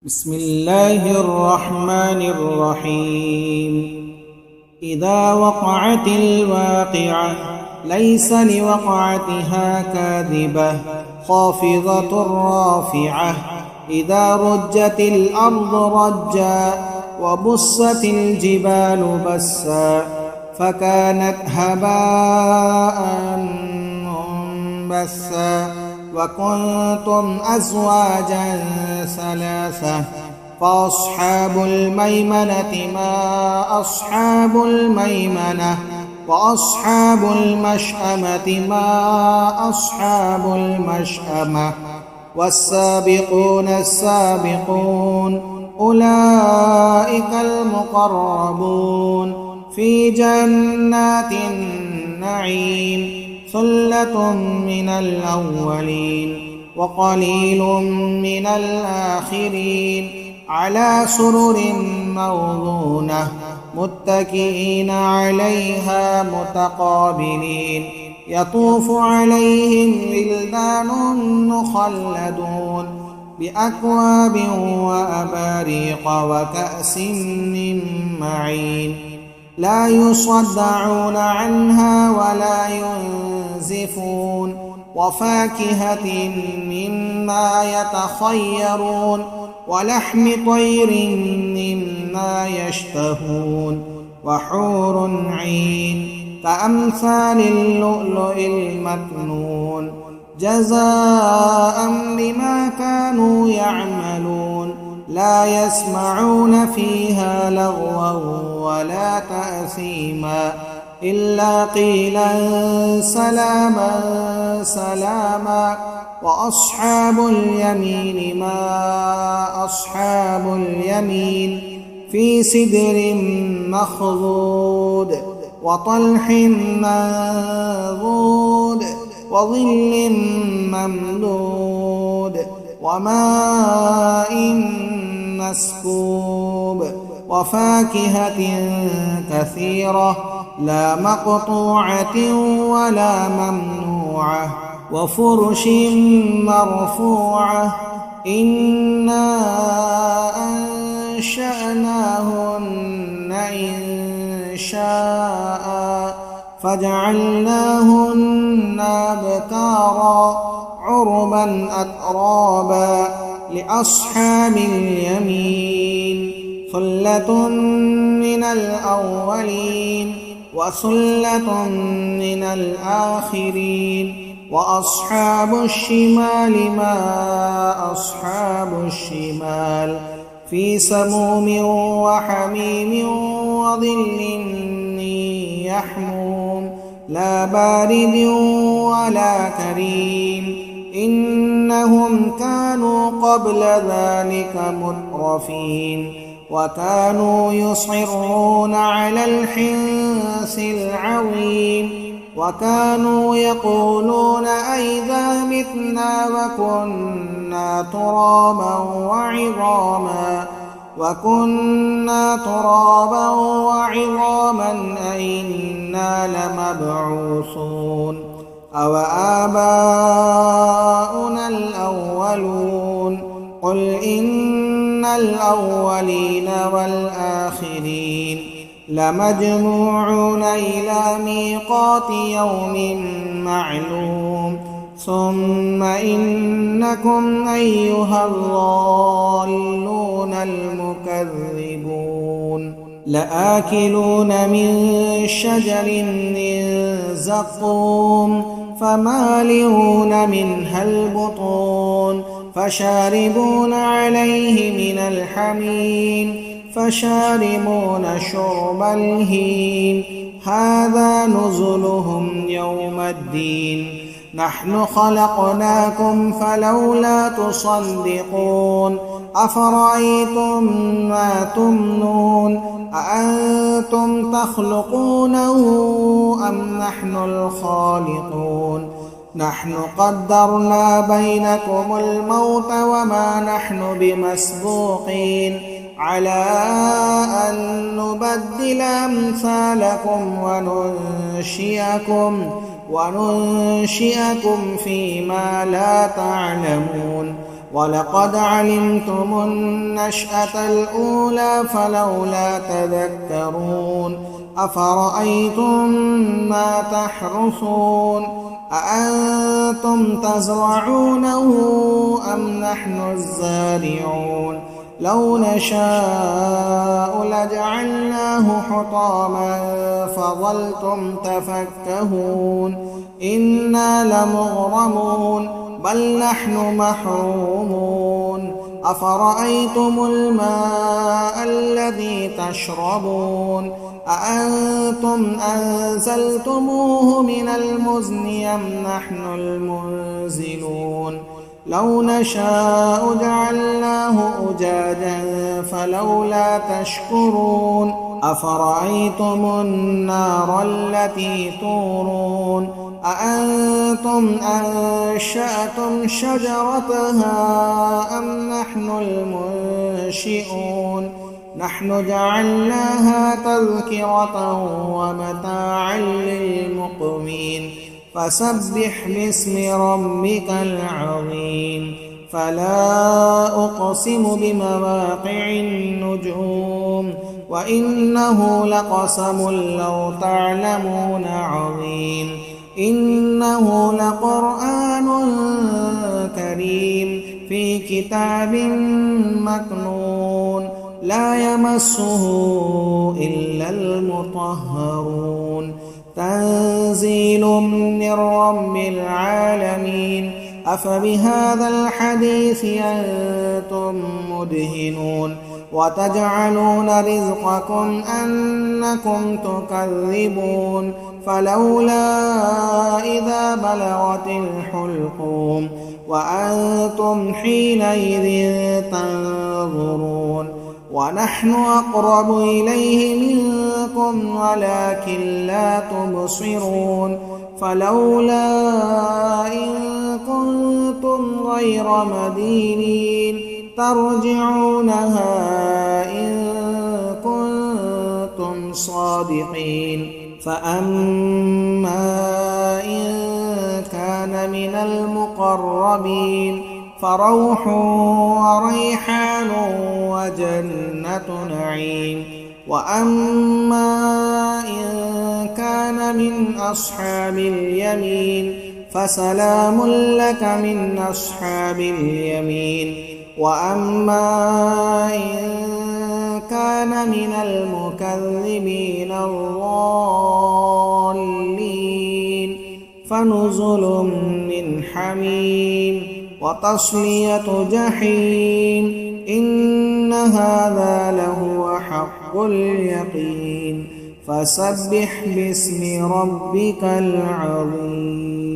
بسم الله الرحمن الرحيم. إذا وقعت الواقعة ليس لوقعتها كاذبة خافضة رافعة. إذا رجت الأرض رجا وبست الجبال بسا فكانت هباء منبثا. وكنتم أزواجا ثلاثة فأصحاب الميمنة ما أصحاب الميمنة وأصحاب المشأمة ما أصحاب المشأمة. والسابقون السابقون أولئك المقربون في جنات النعيم. ثلة من الأولين وقليل من الآخرين. على سرر موضونة متكئين عليها متقابلين. يطوف عليهم ولدان مخلدون بأكواب وأباريق وكأس من معين. لا يصدعون عنها ولا ينزفون. وفاكهة مما يتخيرون ولحم طير مما يشتهون. وحور عين كأمثال اللؤلؤ المكنون جزاء بما كانوا يعملون. لا يسمعون فيها لغوا ولا تأثيما إلا قيلا سلاما سلاما. وأصحاب اليمين ما أصحاب اليمين. في سدر مخضود وطلح منضود وظل ممدود وماء مسكوب. وفاكهة كثيرة لا مقطوعة ولا ممنوعة. وفرش مرفوعة. إنا أنشأناهن إنشاء فجعلناهن أبكارا عربا أترابا. لأصحاب اليمين ثلة من الأولين وثلة من الآخرين. وأصحاب الشمال ما أصحاب الشمال. في سموم وحميم وظل يحموم لا بارد ولا كريم. إنهم كانوا قبل ذلك مترفين وكانوا يصرون على الحنث العظيم. وكانوا يقولون أئذا متنا وكنا ترابا وعظاما أئنا لمبعوثون أو آباؤنا الأولون. قل إن الأولين والآخرين لمجموعون إلى ميقات يوم معلوم. ثم إنكم أيها الضالون المكذبون لآكلون من شجر من زقوم فمالئون منها البطون فشاربون عليه من الحميم فشاربون شرب الهيم. هذا نزلهم يوم الدين. نحن خلقناكم فلولا تصدقون. أفرأيتم ما تمنون أأنتم تخلقونه أم نحن الخالقون. نحن قدرنا بينكم الموت وما نحن بمسبوقين على أن نبدل أمثالكم وننشئكم فيما لا تعلمون. ولقد علمتم النشأة الأولى فلولا تذكرون أفرأيتم ما تحرثون أأنتم تزرعونه أم نحن الزارعون لو نشاء لجعلناه حطاما فظلتم تفكهون إنا لمغرمون بل نحن محرومون أفرأيتم الماء الذي تشربون أأنتم أنزلتموه من المزن أم نحن المنزلون لو نشاء جعلناه أجاجا فلولا تشكرون أفرأيتم النار التي تورون أأنتم أنشأتم شجرتها أم نحن المنشئون نحن جعلناها تذكرة ومتاعا للمقوين فسبح باسم ربك العظيم فلا أقسم بمواقع النجوم وإنه لقسم لو تعلمون عظيم إنه لقرآن كريم في كتاب مكنون لا يمسه إلا المطهرون تنزيل من رب العالمين أفبهذا الحديث أنتم مدهنون وتجعلون رزقكم أنكم تكذبون فلولا إذا بلغت الحلقوم وأنتم حينئذ تنظرون ونحن أقرب إليه منكم ولكن لا تبصرون فلولا إن كنتم غير مدينين ترجعونها إن كنتم صادقين فأما إن كان من المقربين فروح وريحان وجنة نعيم وأما إن كان من أصحاب اليمين فسلام لك من أصحاب اليمين وأما إن كان من المكذبين الضالين فنزل من حميم وتصلية جحيم إن هذا لهو حق اليقين فسبح باسم ربك العظيم.